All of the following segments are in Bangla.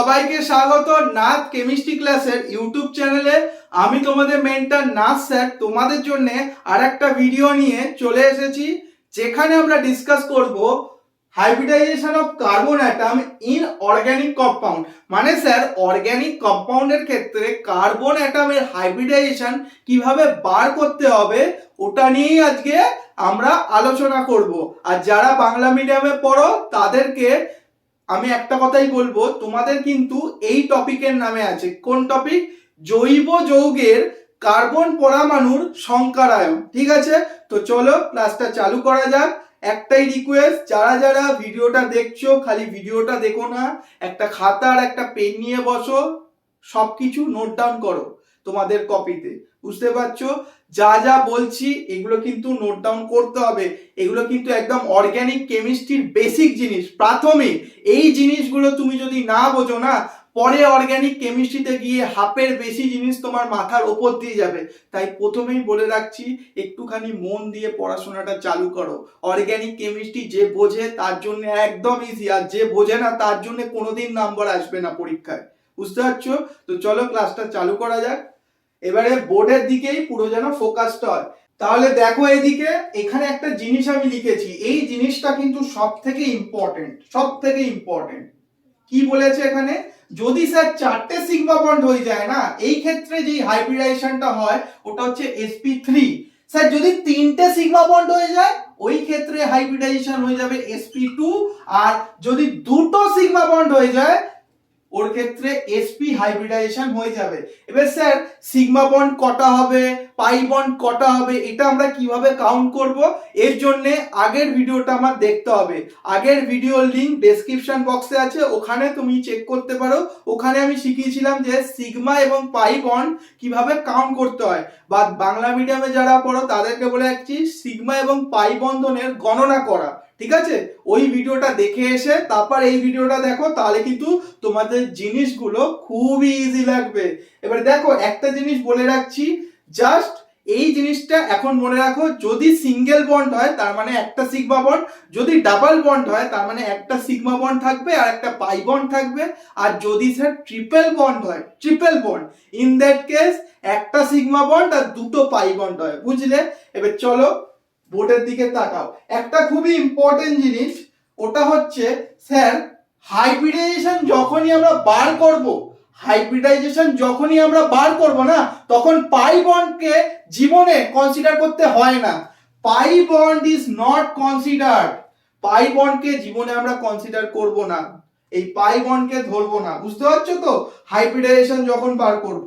সবাইকে স্বাগত নাথ কেমিস্ট্রি ক্লাসের ইউটিউব চ্যানেলে। আমি তোমাদের মেন্টর নাথ স্যার তোমাদের জন্য আরেকটা ভিডিও নিয়ে চলে এসেছি, যেখানে আমরা ডিসকাস করব hybridization of carbon atom in organic compound. মানে স্যার অর্গানিক কম্পাউন্ডের ক্ষেত্রে কার্বন অ্যাটমের হাইব্রিডাইজেশন কিভাবে বার করতে হবে ওটা নিয়েই আজকে আমরা আলোচনা করব। আর যারা বাংলা মিডিয়ামে পড়ো তাদেরকে আমি একটা কথাই বলবো, তোমাদের কিন্তু এই টপিকের নামে আছে। কোন টপিক? জৈব যৌগের কার্বন পরমাণুর সংকরায়ন। ঠিক আছে, তো চলো ক্লাসটা চালু করা যাক। একটাই রিকোয়েস্ট, যারা যারা ভিডিওটা দেখছো খালি ভিডিওটা দেখো না, একটা খাতা আর একটা পেন নিয়ে বসো, সবকিছু নোট ডাউন করো তোমাদের কপিতে। বুঝতে পারছো? যা যা বলছি এগুলো কিন্তু নোট ডাউন করতে হবে। এগুলো কিন্তু একদম অর্গানিক কেমিস্ট্রির বেসিক জিনিস, প্রাথমিক। এই জিনিসগুলো তুমি যদি না বোঝো না, পরে অর্গানিক কেমিস্ট্রিতে গিয়ে হাফের বেশি জিনিস তোমার মাথার ওপর দিয়ে যাবে। তাই প্রথমেই বলে রাখছি, একটুখানি মন দিয়ে পড়াশোনাটা চালু করো। অর্গানিক কেমিস্ট্রি যে বোঝে তার জন্য একদম ইজি, আর যে বোঝে না তার জন্য কোনোদিন নাম্বার আসবে না পরীক্ষায়। বুঝতে পারছো? তো চলো ক্লাসটা চালু করা যাক। এবারে বোর্ডের দিকেই পুরো যেন ফোকাসটা হয়। তাহলে দেখো এদিকে, এখানে একটা জিনিস আমি লিখেছি, এই জিনিসটা কিন্তু সব থেকে ইম্পর্টেন্ট, সব থেকে ইম্পর্টেন্ট। কি বলেছে এখানে? যদি স্যার 4টে সিগমা বন্ড হয়ে যায় না, এই ক্ষেত্রে যে হাইব্রিডাইজেশনটা হয় ওটা হচ্ছে sp3। স্যার যদি 3টে সিগমা বন্ড হয়ে যায় ওই ক্ষেত্রে হাইব্রিডাইজেশন হয়ে যাবে sp2। আর যদি 2টো সিগমা বন্ড হয়ে যায় ওর ক্ষেত্রে sp হাইব্রিডাইজেশন হয়ে যাবে। এবার স্যার সিগমা বন্ড কটা হবে, পাই বন্ড কটা হবে, এটা আমরা কিভাবে কাউন্ট করব? এর জন্য আগের ভিডিওটা আমার দেখতে হবে। আগের ভিডিওর লিংক ডেসক্রিপশন বক্সে আছে, ওখানে তুমি চেক করতে পারো। ওখানে আমি শিখিয়েছিলাম যে সিগমা এবং পাই বন্ড কিভাবে কাউন্ট করতে হয়। বা বাংলা মিডিয়ামে যারা পড়ো তাদেরকে বলে রাখছি সিগমা এবং পাই বন্ধনের গণনা করা। ঠিক আছে, ওই ভিডিওটা দেখে এসে তারপর এই ভিডিওটা দেখো, তাহলে কিন্তু তোমাদের জিনিসগুলো খুবই ইজি লাগবে। এবার দেখো একটা জিনিস বলে রাখছি, জাস্ট এই জিনিসটা এখন মনে রাখো, যদি সিঙ্গেল বন্ড হয় তার মানে একটা সিগমা বন্ড, যদি ডাবল বন্ড হয় তার মানে একটা সিগমা বন্ড থাকবে আর একটা পাই বন্ড থাকবে। আর যদি স্যার ট্রিপল বন্ড হয়, triple bond, in that case একটা সিগমা বন্ড আর দুটো পাই বন্ড হয়। বুঝলে? এবার চলো বোর্ডের দিকে তাকাও। একটা খুবই ইম্পর্টেন্ট জিনিস, ওটা হচ্ছে স্যার হাইব্রিডাইজেশন যখনই আমরা বার করব, হাইব্রিডাইজেশন যখনই আমরা বার করব না, তখন পাই বন্ডকে জীবনে কনসিডার করতে হয় না। Pi bond is not considered. Pi বন্ডকে জীবনে আমরা কনসিডার করব না, এই পাই বন্ডকে ধরবো না। বুঝতে পারছো তো? হাইব্রিডাইজেশন যখন বার করব।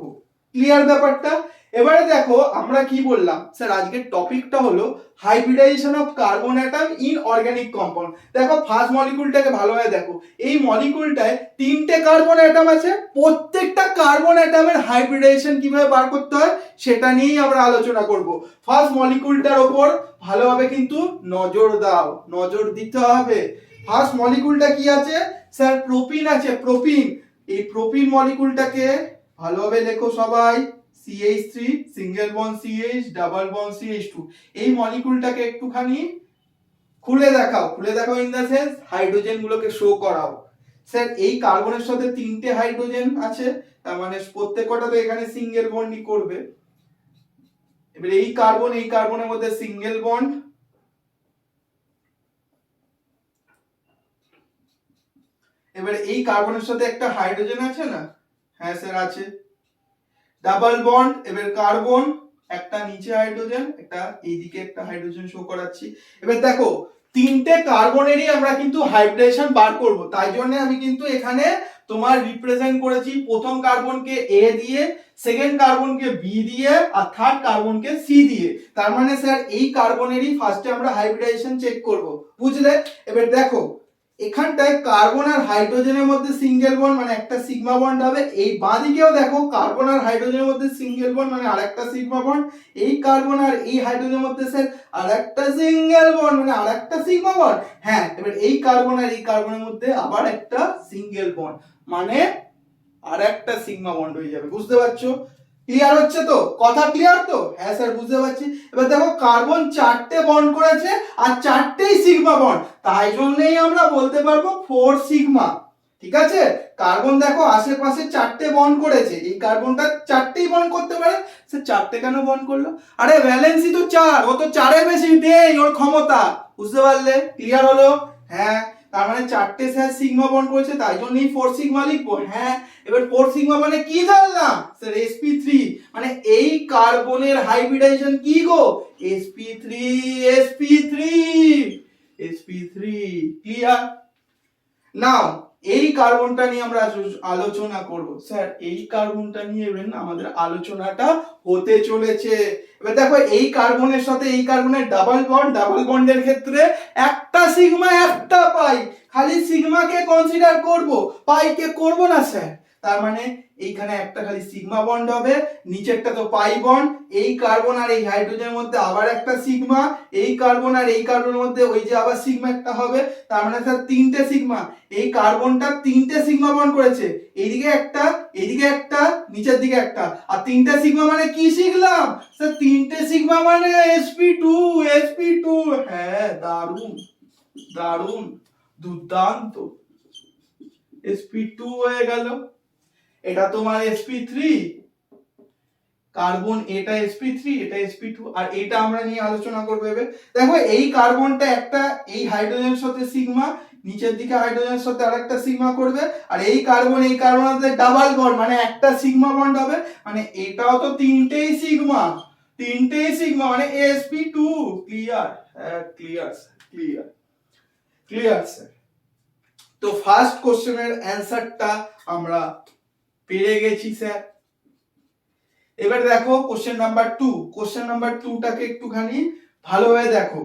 ক্লিয়ার ব্যাপারটা? এবারে দেখো আমরা কি বললাম, স্যার আজকের টপিকটা হলো hybridization of carbon atom in organic compound. দেখো ফার্স্ট মলিকিউলটাকে ভালোভাবে দেখো। এই মলিকিউলটায় 3টে কার্বন অ্যাটম আছে, প্রত্যেকটা কার্বন অ্যাটমের হাইব্রিডাইজেশন কিভাবে বার করতে হয় সেটা নিয়েই আমরা আলোচনা করব। ফার্স্ট মলিকিউলটার ওপর ভালোভাবে কিন্তু নজর দাও, নজর দিতে হবে। ফার্স্ট মলিকিউলটা কি আছে? স্যার প্রোপিন আছে, প্রোপিন। এই প্রোপিন মলিকিউলটাকে ভালোভাবে লেখো সবাই, CH3 single bond CH, double bond CH2। এই মলিকিউলটাকে একটুখানি খুলে দেখাও, খুলে দেখাও ইন দা সেন্স হাইড্রোজেন গুলোকে শো করাও। স্যার এই কার্বনের সাথে 3টে হাইড্রোজেন আছে, তার মানে প্রত্যেকটা তো এখানে সিঙ্গেল বন্ডই করবে। এবার এই কার্বন, এই কার্বনের মধ্যে সিঙ্গেল বন্ড, এবার এই কার্বনের সাথে একটা হাইড্রোজেন আছে না? হ্যাঁ স্যার আছে। ডাবল বন্ড, এবার কার্বন, একটা নিচে হাইড্রোজেন, একটা এইদিকে একটা হাইড্রোজেন শো করাচ্ছি। এবার দেখো 3টে কার্বনেরই আমরা কিন্তু হাইব্রিডাইজেশন বার করব, তাই জন্য আমি কিন্তু এখানে তোমার রিপ্রেজেন্ট করেছি প্রথম কার্বনকে A দিয়ে, সেকেন্ড কার্বনকে B দিয়ে, আর থার্ড কার্বনকে C দিয়ে। তার মানে স্যার এই কার্বনেরই ফার্স্টে আমরা হাইব্রিডাইজেশন চেক করব। বুঝলে? এবার দেখো এখানটায় কার্বন আর হাইড্রোজেনের মধ্যে সিঙ্গেল বন্ড মানে একটা সিগমা বন্ড হবে। এই বাঁদিকেও দেখো কার্বন আর হাইড্রোজেনের মধ্যে সিঙ্গেল বন্ড মানে আরেকটা সিগমা বন্ড। এই কার্বন আর এই হাইড্রোজেনের মধ্যে স্যার আরেকটা সিঙ্গেল বন্ড মানে আরেকটা সিগমা বন্ড। হ্যাঁ, এবার এই কার্বন আর এই কার্বনের মধ্যে আবার একটা সিঙ্গেল বন্ড মানে আরেকটা সিগমা বন্ড হয়ে যাবে। বুঝতে পারছো? ক্লিয়ার হচ্ছে তো? কথা ক্লিয়ার তো? হ্যাঁ স্যার বুঝতে পারছি। এবার দেখো কার্বন 4টে বন্ড করেছে আর 4টেই সিগমা বন্ড, তাই জন্যই আমরা বলতে পারবো 4 সিগমা। ঠিক আছে, কার্বন দেখো আশেপাশে 4টে বন্ড করেছে, এই কার্বনটা 4টেই বন্ড করতে পারে, সে 4টে কেন বন্ড করলো? আরে ভ্যালেন্সি তো 4, ও তো 4-এর বেশি নেই ওর ক্ষমতা, বুঝতে পারলে? ক্লিয়ার হলো? হ্যাঁ, তার মানে 4টে স্যার সিগমা বন্ড করেছে, তাই জন্যই 4 সিগমা লিখবো। হ্যাঁ, এবার 4 সিগমা মানে কি জানলাম স্যার? sp3, মানে এই কার্বনের হাইব্রিডাইজেশন কি গো? sp3 sp3 sp3। ক্লিয়ার? নাও এই কার্বনটা নিয়ে আমরা আলোচনা করব। স্যার এই কার্বনটা নিয়ে এবার না আমাদের আলোচনাটা হতে চলেছে। এবার দেখো এই কার্বনের সাথে এই কার্বনের ডাবল বন্ডের ক্ষেত্রে একটা সিগমা একটা পাই, খালি সিগমাকে কনসিডার করব, পাইকে করব না স্যার। তার মানে এইখানে একটা খালি সিগমা বন্ড হবে, নিচেরটা তো পাই বন্ড, এই কার্বন আর এই হাইড্রোজেনের মধ্যে আবার একটা সিগমা, এই কার্বন আর এই কার্বনের মধ্যে ওই যে আবার সিগমা একটা হবে, তার মানে স্যার 3টে সিগমা। এই কার্বনটা 3টে সিগমা বন্ড করেছে, এইদিকে একটা, এইদিকে একটা, নিচের দিকে একটা, আর 3টে সিগমা মানে কি শিখলাম স্যার? 3টে সিগমা মানে sp2 sp2। হ্যাঁ, দারুণ দারুণ, দুর্দান্ত, sp2 হয়ে গেল। এটা তোমার sp3 কার্বন, এটা sp3 এটা sp2, আর এটা আমরা নিয়ে আলোচনা করব এবার। দেখো এই কার্বনটা একটা এই হাইড্রোজেনের সাথে সিগমা, নিচের দিকে হাইড্রোজেনের সাথে আরেকটা সিগমা করবে, আর এই কার্বনের সাথে ডাবল বন্ড মানে একটা সিগমা বন্ড হবে, মানে এটাও তো 3টেই সিগমা, 3টেই সিগমা মানে sp2। ক্লিয়ার? হ্যাঁ clear sir, clear clear sir. তো ফার্স্ট কোশ্চেনের অ্যানসারটা আমরা পেয়ে গেছি স্যার। এবার দেখো কোশ্চেন নাম্বার 2, কোশ্চেন নাম্বার 2টাকে একটুখানি ভালোভাবে দেখো।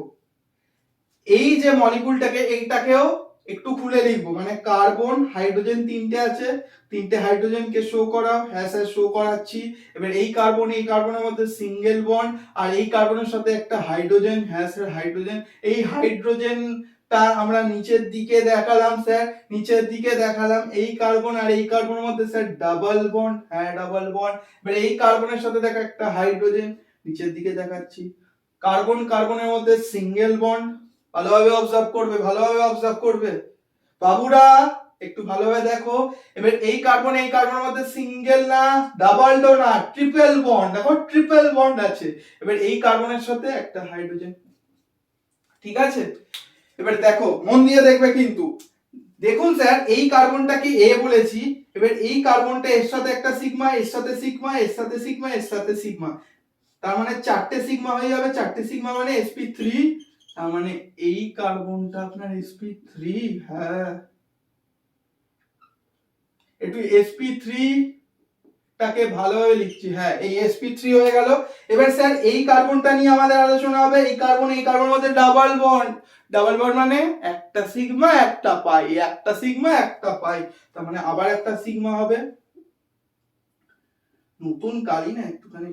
এই যে মলিকুলটাকে, এইটাকেও একটু খুলে লিখবো, মানে কার্বন হাইড্রোজেন 3টে আছে, 3টে হাইড্রোজেনকে শো করাও। হ্যাঁ স্যার শো করাচ্ছি। এবার এই কার্বনের মধ্যে সিঙ্গেল বন্ড, আর এই কার্বনের সাথে একটা হাইড্রোজেন। হ্যাঁ স্যার হাইড্রোজেন, এই হাইড্রোজেনটা আমরা নিচের দিকে দেখালাম স্যার, নিচের দিকে দেখালাম। এই কার্বন আর এই কার্বনের মধ্যে স্যার ডাবল বন্ড। হ্যাঁ ডাবল বন্ড। এবার এই কার্বনের সাথে দেখা একটা হাইড্রোজেন, নিচের দিকে দেখাচ্ছি। কার্বনের মধ্যে সিঙ্গেল বন্ড, ভালোভাবে অবজার্ভ করবে, ভালোভাবে অবজার্ভ করবে বাবুরা, একটু ভালোভাবে দেখো। এবার এই কার্বনের মধ্যে সিঙ্গেল না, ডাবল না, ট্রিপল বন্ড, দেখো ট্রিপল বন্ড আছে। এবার এই কার্বনের সাথে একটা হাইড্রোজেন, ঠিক আছে? এবার দেখো মন দিয়ে দেখবে কিন্তু, দেখুন স্যার এই কার্বনটাকে এ বলেছি, এবার এই কার্বনটা এর সাথে একটা সিগমা, এর সাথে সিগমা, এর সাথে সিগমা, এর সাথে সিগমা, তার মানে 4টে সিগমা হয়ে যাবে, 4টে সিগমা মানে sp3, তার মানে এই কার্বনটা আপনার sp3। হ্যাঁ, একটু sp3 টাকে ভালোভাবে লিখছি। হ্যাঁ এই sp3 হয়ে গেল। এবার স্যার এই কার্বনটা নিয়ে আমাদের আলোচনা হবে। এই কার্বনের মধ্যে ডাবল বন্ড মানে একটা সিগমা একটা পাই, একটা সিগমা একটা পাই, তার মানে আবার একটা সিগমা হবে। নতুন কালি না একটুখানি,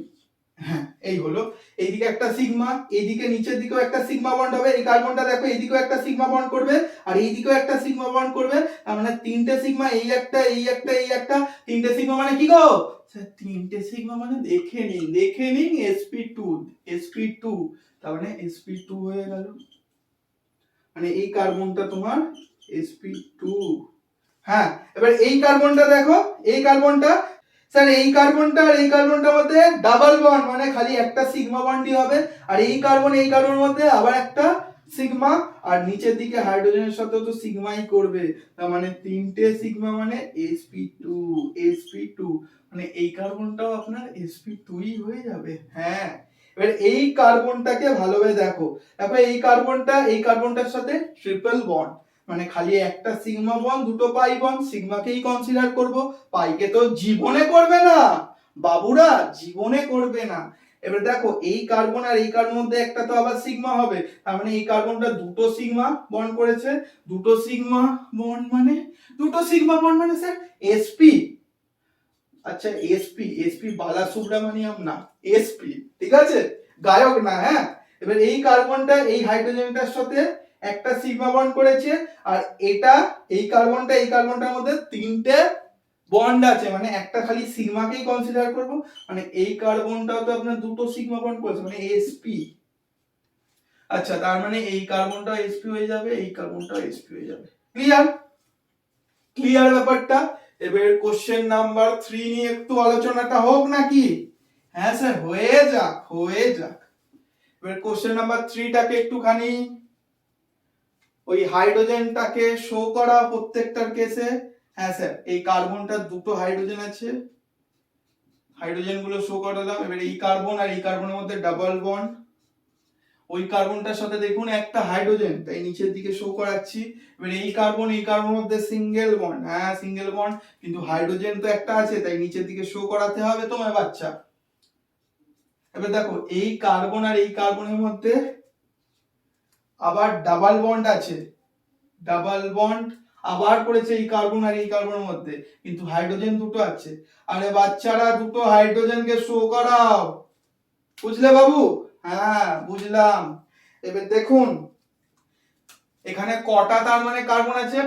হ্যাঁ এই হলো। এইদিকে একটা সিগমা, এইদিকে নিচের দিকেও একটা সিগমা বন্ড হবে। এই কার্বনটা দেখো এইদিকেও একটা সিগমা বন্ড করবে, আর এইদিকেও একটা সিগমা বন্ড করবে, তার মানে 3টে সিগমা, এই একটা, এই একটা, এই একটা, 3টে সিগমা মানে কি গো স্যার? 3টে সিগমা মানে দেখে নিন sp2, তার মানে sp2 হয়ে গেল, মানে এই কার্বনটা তোমার sp2। হ্যাঁ এবার এই কার্বনটা দেখো, এই কার্বনটা স্যার, এই কার্বনটা আর এই কার্বনটার মধ্যে ডাবল বন্ড মানে খালি একটা সিগমা বন্ডই হবে, আর এই কার্বনের মধ্যে আবার একটা সিগমা, আর নিচের দিকে হাইড্রোজেনের সাথে তো সিগমাই করবে, তার মানে 3টে সিগমা মানে sp2, মানে এই কার্বনটাও আপনার sp2ই হয়ে যাবে। হ্যাঁ এবার এই কার্বনটাকে ভালোভাবে দেখো, দেখো এই কার্বনটার সাথে ট্রিপল বন্ড, মানে খালি একটা সিগমা বন্ড, দুটো পাই বন্ড, সিগমাকেই কনসিডার করব, পাইকে তো জীবনে করবে না বাবুরা, জীবনে করবে না। এবার দেখো এই কার্বন আর এই কার্বনের মধ্যে একটা তো আবার সিগমা হবে, তার মানে এই কার্বনটা দুটো সিগমা বন্ড করেছে, দুটো সিগমা বন্ড মানে স্যার sp। আচ্ছা sp বালা সুব্রামানিয়াম না, sp, ঠিক আছে, গায়ক না। হ্যাঁ এবার এই কার্বনটা এই হাইড্রোজেনটার সাথে একটা সিগমা বন্ড করেছে, আর এই কার্বনটার মধ্যে 3টে বন্ড আছে, মানে একটা খালি সিগমাকেই কনসিডার করব, মানে এই কার্বনটাও তো আপনার দুটো সিগমা বন্ড করেছে মানে sp। আচ্ছা তার মানে এই কার্বনটা sp হয়ে যাবে, এই কার্বনটা sp হয়ে যাবে। ক্লিয়ার? ক্লিয়ার ব্যাপারটা? এবার কোশ্চেন নাম্বার 3 নিয়ে একটু আলোচনাটা হোক নাকি? হ্যাঁ স্যার, হয়ে যাক হয়ে যাক। এবার কোশ্চেন নাম্বার 3টাকে একটুখানি ওই হাইড্রোজেনটাকে শো করা প্রত্যেকটার কেসে। হ্যাঁ স্যার, এই কার্বনটা দুটো হাইড্রোজেন আছে, হাইড্রোজেন গুলো শো করালাম। এবার এই কার্বন আর এই কার্বনের মধ্যে ডাবল বন্ড, ওই কার্বনটার সাথে দেখুন একটা হাইড্রোজেন, তাই নিচের দিকে শো করাচ্ছি। এবার এই কার্বনের মধ্যে সিঙ্গেল বন্ড, হ্যাঁ সিঙ্গেল বন্ড, কিন্তু হাইড্রোজেন তো একটা আছে, তাই নিচের দিকে শো করাতে হবে তোমার বাচ্চা। এবার দেখো এই কার্বন আর এই কার্বনের মধ্যে আবার ডাবল বন্ড আছে, ডাবল বন্ড আবার করেছে এই কার্বন আর এই কার্বনের মধ্যে, কিন্তু হাইড্রোজেন দুটো আছে। আরে বাচ্চারা, দুটো হাইড্রোজেনকে শো করাও, বুঝলে বাবু? হ্যাঁ বুঝলাম। এবার দেখুন এখানে কটা তার মানে কার্বন আছে?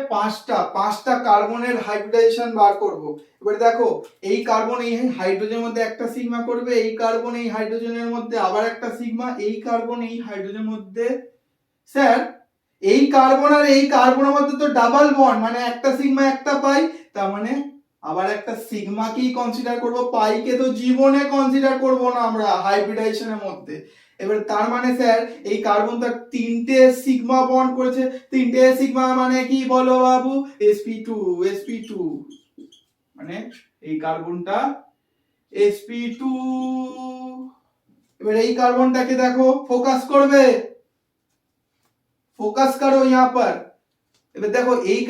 পাঁচটা কার্বনের হাইব্রিডাইজেশন বার করব। এবার দেখো এই কার্বন এই হাইড্রোজেনের মধ্যে একটা সিগমা করবে, এই কার্বন এই হাইড্রোজেনের মধ্যে আবার একটা সিগমা, এই কার্বন এই হাইড্রোজেনের মধ্যে। স্যার এই কার্বন আর এই কার্বনের মধ্যে তো ডাবল বন্ড, মানে একটা সিগমা একটা পাই, তার মানে আবার একটা সিগমাকেই কনসিডার করব, পাইকে তো জীবনে কনসিডার করব না আমরা হাইব্রিডাইজেশনের মধ্যে। এবার তার মানে স্যার এই কার্বন তো তিনটে সিগমা বন্ড করেছে, তিনটে সিগমা মানে কি বলো বাবু? sp2 sp2, মানে এই কার্বনটা sp2। এবার এই কার্বনটাকে দেখো, ফোকাস করবে, फोकस करो यहाँ पर। এবার দেখো এই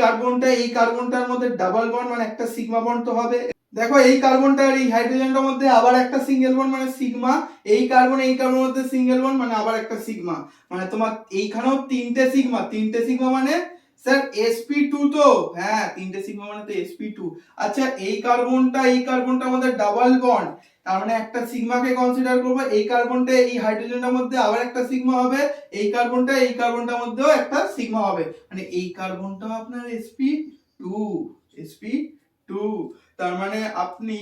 কার্বনটার মধ্যে ডাবল বন্ড, মানে একটা সিগমা বন্ড তো হবে। দেখো এই কার্বনটা আর এই হাইড্রোজেনটার মধ্যে আবার একটা সিঙ্গেল বন্ড, মানে সিগমা। এই কার্বনের মধ্যে সিঙ্গেল বন্ড, মানে আবার একটা সিগমা, মানে তোমার এইখানেও তিনটে সিগমা মানে স্যার sp2 তো, হ্যাঁ তিনটে সিগমা মানে তো sp2। আচ্ছা এই কার্বনটার মধ্যে ডাবল বন্ড, তার মানে একটা সিগমাকে কনসিডার করব, এই কার্বনটা এই হাইড্রোজেনটার মধ্যে আবার একটা সিগমা হবে, এই কার্বনটার মধ্যেও একটা সিগমা হবে, মানে এই কার্বনটাও আপনার sp2। তার মানে আপনি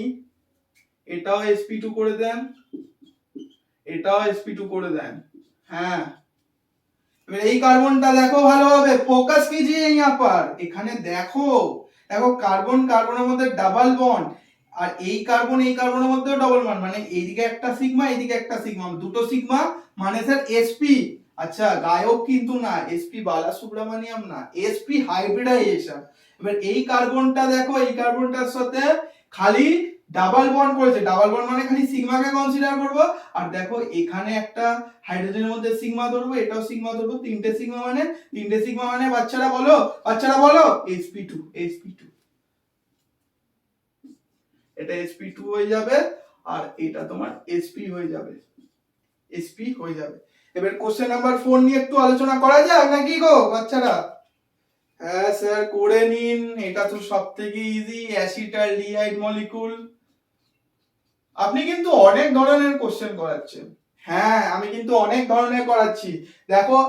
এটাও sp2 করে দেন, এটাও sp2 করে দেন। হ্যাঁ এবার এই কার্বনটা দেখো ভালোভাবে, ফোকাস कीजिए यहाँ पर, এখানে দেখো, দেখো কার্বনের মধ্যে ডাবল বন্ড, আর এই কার্বনের মধ্যেও ডাবল বন্ড, মানে এইদিকে একটা সিগমা এইদিকে একটা সিগমা, দুটো সিগমা, মানে স্যার sp। আচ্ছা গায়ক কিন্তু না, sp বালাসুব্রমণিয়াম না, sp হাইব্রিডাইজেশন। এবার এই কার্বনটা দেখো, এই কার্বনটার সাথে খালি ডাবল বন্ড করেছে, ডাবল বন্ড মানে খালি সিগমাকে কনসিডার করব, আর দেখো এখানে একটা হাইড্রোজেনের মধ্যে সিগমা ধরবো, এটাও সিগমা ধরবো, তিনটে সিগমা মানে বাচ্চারা বলো sp2। এটা sp2 হয়ে যাবে, আর এটা তোমার sp হয়ে যাবে, এবার কোশ্চেন নাম্বার 4 নিয়ে একটু আলোচনা করা যাক নাকি গো বাচ্চারা? হ্যাঁ স্যার করে নিন, এটা তো সবথেকে ইজি, অ্যাসিটালডিহাইড মলিকুল। আপনি কিন্তু অনেক ধরনের কোশ্চেন করাচ্ছেন। হ্যাঁ আমি কিন্তু অনেক ধরনের করাচ্ছি। দেখো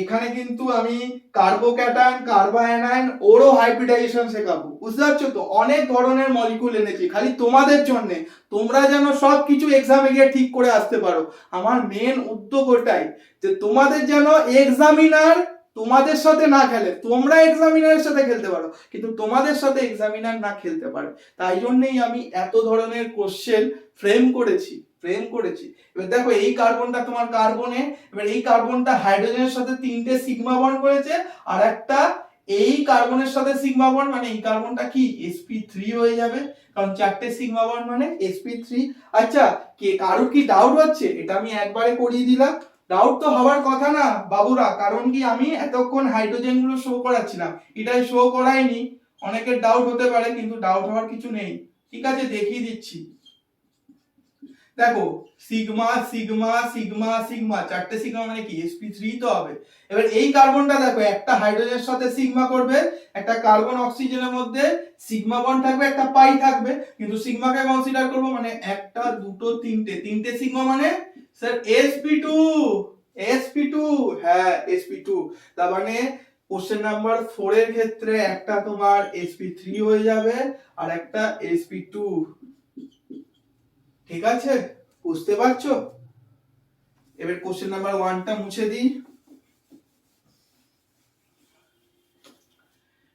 এখানে কিন্তু আমি কার্বোক্যাটায়ন, কার্বোঅ্যানায়ন ওরও হাইব্রিডাইজেশন শেখাবো, বুঝতে পারছো তো? অনেক ধরনের মলিকুল এনেছি খালি তোমাদের জন্য, তোমরা যেন সব কিছু এক্সামে গিয়ে ঠিক করে আসতে পারো। আমার মেন উদ্যোগ ওটাই, যে তোমাদের যেন এক্সামিনার তোমাদের সাথে না খেলে, তোমরা এক্সামিনারের সাথে খেলতে পারো, কিন্তু তোমাদের সাথে এক্সামিনার না খেলতে পারে। তাই জন্যই আমি এত ধরনের কোশ্চেন ফ্রেম করেছি। এবার দেখো এই কার্বনটা তোমার কার্বনে, এবার এই কার্বনটা হাইড্রোজেনের সাথে তিনটে সিগমা বন্ড করেছে, আর একটা এই কার্বনের সাথে সিগমা বন্ড, মানে এই কার্বনটা কি sp3 হয়ে যাবে, কারণ চারটে সিগমা বন্ড মানে sp3। আচ্ছা কে কারোর কি ডাউট হচ্ছে? এটা আমি একবারে করিয়ে দিলাম, ডাউট তো হওয়ার কথা না বাবুরা, কারণ কি আমি এতক্ষণ হাইড্রোজেন গুলো শো করাচ্ছিলাম, এটাই শো করাইনি। অনেকের ডাউট হতে পারে, কিন্তু ডাউট হওয়ার কিছু নেই। ঠিক আছে দেখিয়ে দিচ্ছি, দেখো সিগমা সিগমা সিগমা সিগমা, চারটে সিগমা মানে কি sp3 তো হবে। এবার এই কার্বনটা দেখো একটা হাইড্রোজেনের সাথে সিগমা করবে, একটা কার্বন অক্সিজেনের মধ্যে সিগমা বন্ড থাকবে, একটা পাই থাকবে, কিন্তু সিগমাকে কনসিডার করব, মানে একটা দুটো তিনটে সিগমা মানে স্যার sp2। হ্যাঁ sp2। তার মানে কোশ্চেন নাম্বার 4 এর ক্ষেত্রে একটা তোমার sp3 হয়ে যাবে আর একটা sp2। ঠিক আছে বুঝতে পারছো? এবার কোশ্চেন নাম্বার 1টা মুছে দিই।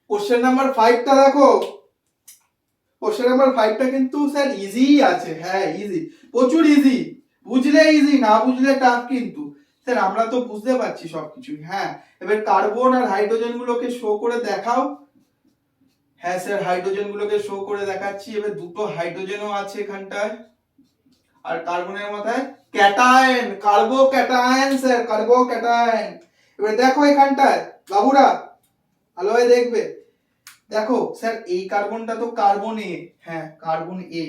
কোশ্চেন কোশ্চেন নাম্বার 5টা দেখো। কোশ্চেন নাম্বার 5টা কিন্তু স্যার ইজি আছে, হ্যাঁ ইজি, প্রচুর ইজি, বুঝলে ইজি, না বুঝলে টাফ। কিন্তু স্যার আমরা তো বুঝতে পারছি সবকিছু। হ্যাঁ, এবার কার্বন আর হাইড্রোজেন গুলোকে শো করে দেখাও। হ্যাঁ স্যার, হাইড্রোজেন গুলোকে শো করে দেখাচ্ছি। এবার দুটো হাইড্রোজেনও আছে এখানটায়, আর কার্বনের মাথায় ক্যাটায়ন, কার্বো ক্যাটায়ন স্যার, কার্বো ক্যাটায়ন। এবার দেখো এখানটায় বাবুরা ভালোভাবে দেখবে, দেখো স্যার এই কার্বনটা তো কার্বন এ, হ্যাঁ কার্বন এ।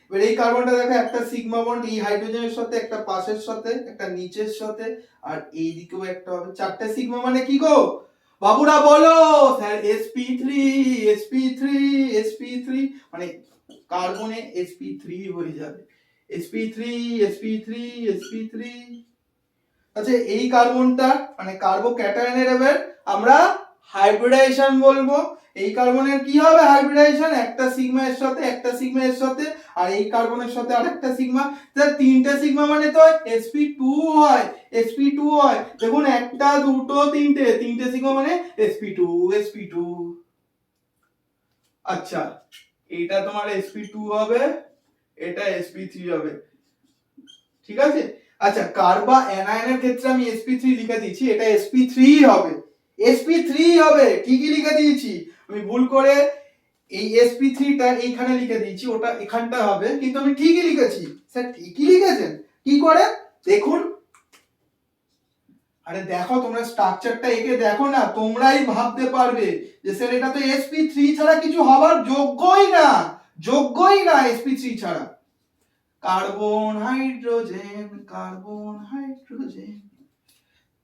এবার এই কার্বনটা দেখো একটা সিগমা বন্ড এই হাইড্রোজেনের সাথে, একটা পাশের সাথে, একটা নিচের সাথে, আর এই দিকেও একটা হবে। চারটে সিগমা মানে কি গো বাবুরা বলো? স্যার sp3, sp3, sp3, মানে কার্বনে sp3 হয়ে যাবে, sp3, sp3, sp3। আচ্ছা এই কার্বনটা মানে কার্বো ক্যাটায়নের এবার আমরা হাইব্রিডাইজেশন বলবো। এই কার্বনের কি হবে হাইব্রিডাইজেশন? একটা সিগমা এর সাথে, একটা সিগমা এর সাথে, আর এই কার্বনের সাথে আরেকটা সিগমা। তাহলে তিনটে সিগমা মানে তো sp2 হয়, sp2 হয়। দেখুন একটা দুটো তিনটে, তিনটে সিগমা মানে sp2, sp2। আচ্ছা এইটা তোমার sp2 হবে, এটা sp3 হবে, ঠিক আছে। আচ্ছা কার্বা অ্যানায়নের ক্ষেত্রে আমি sp3 লিখে দিয়েছি, এটা sp3 হবে, sp3 হবে, ঠিকই লিখে দিয়েছি। আমি ভুল করে এই sp3টা এইখানে লিখে দিয়েছি, ওটা এখানটা হবে, কিন্তু আমি ঠিকই লিখেছি। স্যার ঠিকই লিখেছেন কি করে দেখুন? আরে দেখো তোমরা স্ট্রাকচারটা এঁকে দেখো না, তোমরাই ভাবতে পারবে যে স্যার এটা তো sp3 ছাড়া কিছু হবার যোগ্যই না, যোগ্যই না sp3 ছাড়া। কার্বন হাইড্রোজেন, কার্বন হাইড্রোজেন,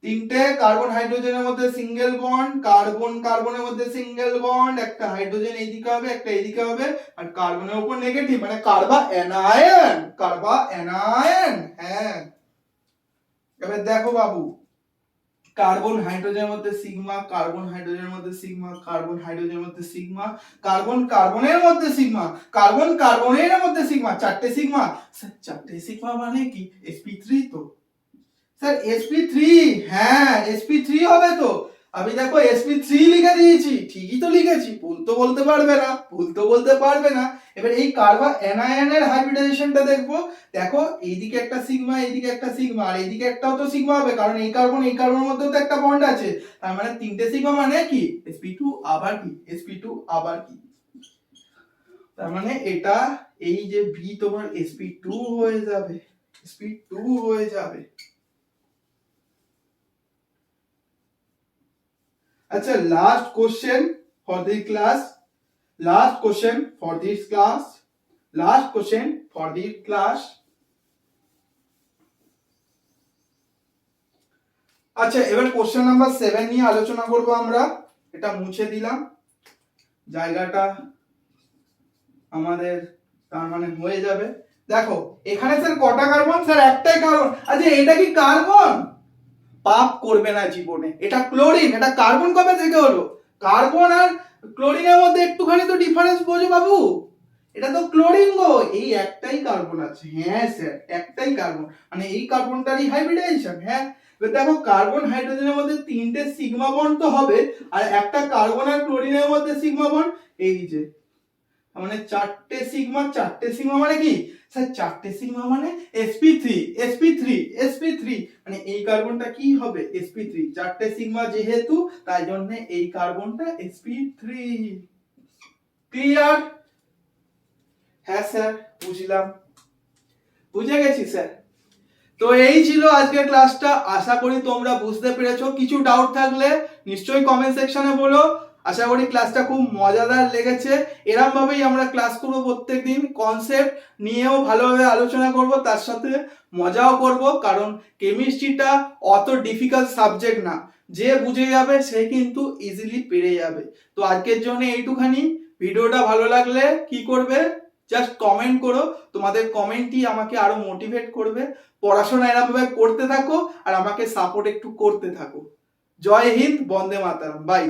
তিনটে কার্বন হাইড্রোজেনের মধ্যে সিঙ্গেল বন্ড, কার্বন কার্বনের মধ্যে সিঙ্গেল বন্ড, একটা হাইড্রোজেন এইদিকে হবে, একটা এইদিকে হবে, আর কার্বনের উপর নেগেটিভ মানে কার্বা অ্যানায়ন, কার্বা অ্যানায়ন। হ্যাঁ এবার দেখো বাবু, কার্বন হাইড্রোজেনের মধ্যে সিগমা, কার্বন হাইড্রোজেনের মধ্যে সিগমা, কার্বন হাইড্রোজেনের মধ্যে সিগমা, কার্বন কার্বনের মধ্যে সিগমা, কার্বন কার্বনের মধ্যে সিগমা, চারটে সিগমা। স্যার চারটে সিগমা মানে কি sp3 তো? স্যার sp3, হ্যাঁ sp3 হবে তো। আমি দেখো sp3 লিখে দিয়েছি, ঠিকই তো লিখেছি, ভুল তো বলতে পারবে না, ভুল তো বলতে পারবে না। এবার এই কার্বা অ্যানায়নের হাইব্রিডাইজেশনটা দেখবো। দেখো এইদিকে একটা সিগমা, এইদিকে একটা সিগমা, আর এইদিকে একটাও তো সিগমা হবে, কারণ এই কার্বন এই কার্বনের মধ্যেও তো একটা বন্ড আছে। তার মানে তিনটে সিগমা মানে কি sp2 আবার কি sp2 আবার কি, তার মানে এটা এই যে b তোমার sp2 হয়ে যাবে, sp2 হয়ে যাবে। আচ্ছা last question for the class, last question for this class, last question for the class. আচ্ছা এবার কোশ্চেন নাম্বার 7 নিয়ে আলোচনা করব আমরা। এটা মুছে দিলাম জায়গাটা আমাদের, তার মানে হয়ে যাবে। দেখো এখানে স্যার কটা কার্বন? স্যার একটাই কার্বন। আচ্ছা এটা কি কার্বন? পাপ করবে না জীবনে, এটা ক্লোরিন। এটা কার্বন কবে থেকে হলো? কার্বন আর ক্লোরিনের মধ্যে একটুখানি তো ডিফারেন্স বোঝো বাবু, এটা তো ক্লোরিন গো, এই একটাই কার্বন আছে। হ্যাঁ স্যার একটাই কার্বন, মানে এই কার্বনটারই হাইব্রিডাইজেশন। হ্যাঁ এবার দেখো কার্বন হাইড্রোজেনের মধ্যে তিনটে সিগমা বন্ড তো হবে, আর একটা কার্বন আর ক্লোরিনের মধ্যে সিগমা বন্ড, এই যে মানে চারটে সিগমা, চারটে সিগমা মানে কি স্যার? চারটে সিগমা মানে sp3, sp3, sp3, মানে এই কার্বনটা কি হবে sp3, চারটে সিগমা যেহেতু তাই জন্য এই কার্বনটা sp3। ক্লিয়ার? হ্যাঁ স্যার বুঝলাম, বুঝে গেছি স্যার। তো এই ছিল আজকের ক্লাসটা, আশা করি তোমরা বুঝতে পেরেছো। কিছু ডাউট থাকলে নিশ্চয়ই কমেন্ট সেকশনে বলো। আশা করি ক্লাসটা খুব মজাদার লেগেছে। এরম ভাবেই আমরা ক্লাস করব প্রত্যেকদিন, কনসেপ্ট নিয়েও ভালোভাবে আলোচনা করব, তার সাথে মজাও করব, কারণ কেমিস্ট্রিটা অত ডিফিকাল্ট সাবজেক্ট না, যে বুঝে যাবে সে কিন্তু ইজিলি পেরে যাবে। তো আজকের জন্য এইটুখানি। ভিডিওটা ভালো লাগলে কি করবে? জাস্ট কমেন্ট করো, তোমাদের কমেন্টই আমাকে আরো মোটিভেট করবে। পড়াশোনা এরকম ভাবে করতে থাকো আর আমাকে সাপোর্ট একটু করতে থাকো। জয় হিন্দ, বন্দে মাতরম, বাই।